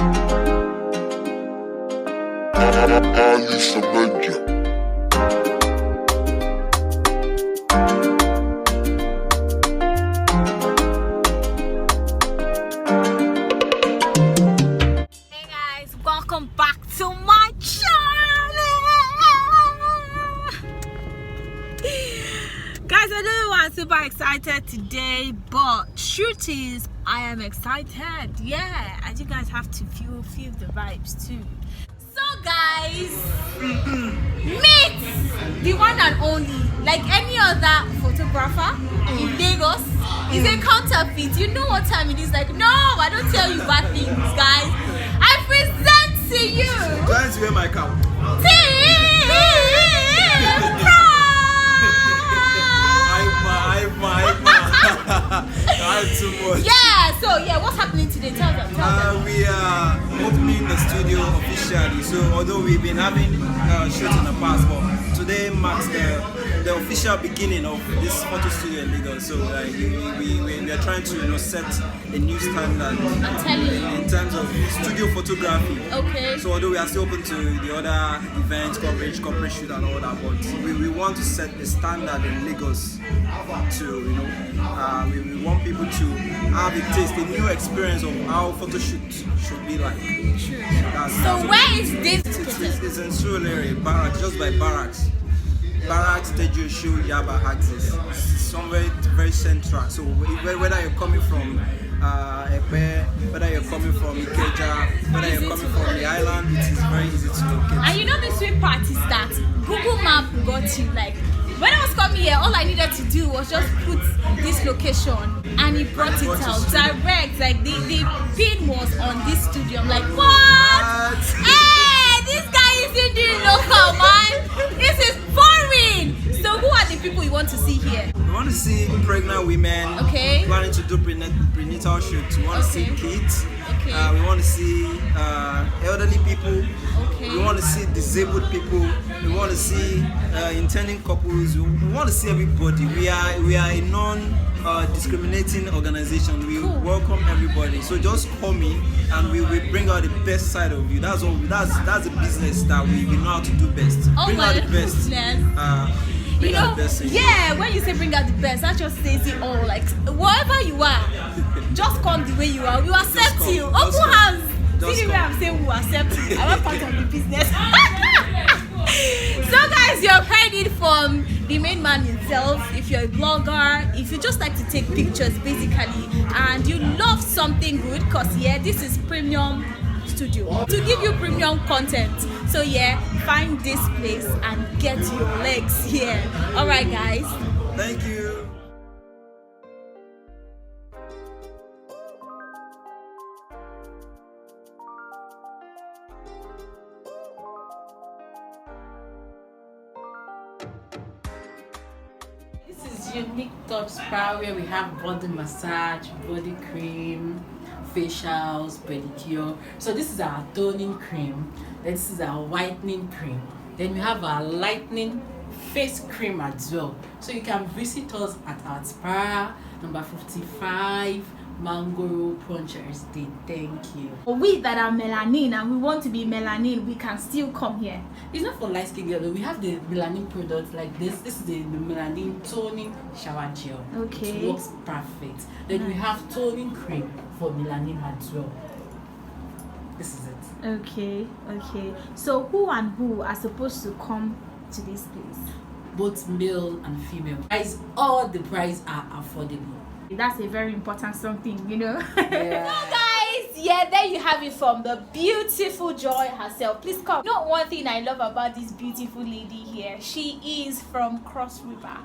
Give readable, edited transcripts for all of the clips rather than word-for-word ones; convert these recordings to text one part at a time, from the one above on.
Hey guys, welcome back to my channel. Guys, I know I'm super excited today, but truth is I am excited. Yeah, and you guys have to feel the vibes too. So guys, meet the one and only, like any other photographer in Lagos, is a counterfeit. You know what time it is? Like, no, I don't tell you bad things, guys. I present to you Trying to wear my cap. I'm too much. Yeah, so yeah, what's happening today? Tell them. We are opening the studio officially. So although we've been having shoots in the past, but today marks the official beginning of this photo studio in Lagos. So we are trying to set a new standard in terms of studio photography. Okay. So although we are still open to the other events, coverage, corporate shoot and all that, but we want to set a standard in Lagos to, we want people to have a taste, a new experience of how photo shoot should be like. True. So where is this? It's in Surulere, Barracks, just by Barracks. Barracks, Tejo, Show, Yaba, Axis. Somewhere very central. So whether you're coming from Epe, whether you're coming from Ikeja, whether you're coming from the island, it is very easy to locate. And you know the sweet part is that Google Map got you. Like when I was coming here, all I needed to do was just put this location and it brought it out direct. Like the pin was on this studio. I'm like, what? Hey, this guy isn't doing local, man. This is boring. So who are the people you want to see here? We want to see pregnant women. Okay. Planning to do prenatal shoots. We want to see kids. Okay. We want to see elderly people. Okay. We want to see disabled people. We want to see intending couples. We want to see everybody. We are a non-discriminating organization. We welcome everybody. So just come in and we will bring out the best side of you. That's all. That's the business that we know how to do best. Oh, bring out the best. You know, yeah, when you say bring out the best, that just says it all. Like, wherever you are, just come the way you are. We will accept you. Open hands. See the way I'm saying we will accept you. I'm not part of the business. So guys, you've heard it from the main man himself. If you're a blogger, if you just like to take pictures basically, and you love something good, because yeah, this is premium studio to give you premium content. So yeah, find this place and get your legs here. All right guys, thank you. This is Unique Top Spa, where we have body massage, body cream, facials, pedicure. So this is our toning cream, then this is our whitening cream, then we have our lightening face cream as well. So you can visit us at our spa number 55 Mango Punch Estate. Thank you. we that are melanin and we want to be melanin, we can still come here. It's not for light skin girl. We have the melanin products like this. This is the melanin toning shower gel. Okay. It works perfect. Then we have toning cream for melanin as well. This is it. Okay. So who and who are supposed to come to this place? Both male and female. Guys, all the prices are affordable. That's a very important something, you know. Yeah. So guys, yeah, there you have it from the beautiful Joy herself. Please come. You know, one thing I love about this beautiful lady here, she is from Cross River,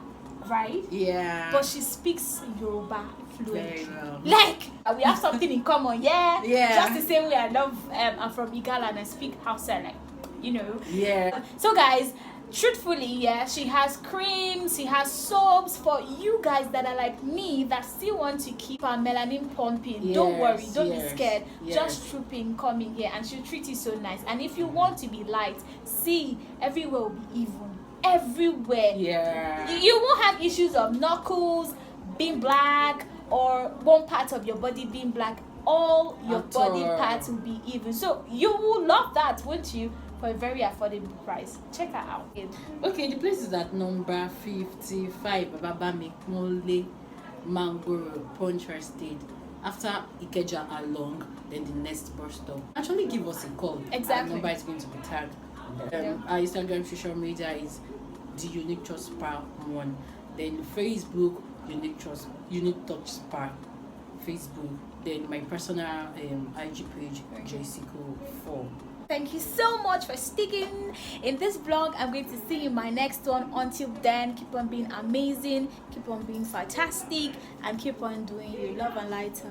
right? Yeah. But she speaks Yoruba very fluently. well. Like we have something in common, yeah. Yeah. Just the same way I love. I'm from Igala and I speak Hausa, like, you know. Yeah. So guys, truthfully, yeah, she has creams, she has soaps for you guys that are like me that still want to keep our melanin pumping. Yes, don't worry, don't be scared. yes. Just trooping, coming here, and she'll treat you so nice. And if you want to be light, see, everywhere will be even. Everywhere. Yeah. You won't have issues of knuckles being black or one part of your body being black. all your At body all. parts will be even. So you will love that, won't you? For a very affordable price. Check her out. Okay, the place is at number 55 Baba Mekmole Mangoro Punch Estate. After Ikeja along, then the next bus stop. Actually, give us a call. Exactly. Our number is going to be tagged. Our Instagram social media is the Unique Trust Spa 1. Then Facebook Unique Touch Spa Facebook. Then my personal IG page JCCO4. Thank you so much for sticking in this vlog. I'm going to see you in my next one. Until then, keep on being amazing, keep on being fantastic, and keep on doing your love and light.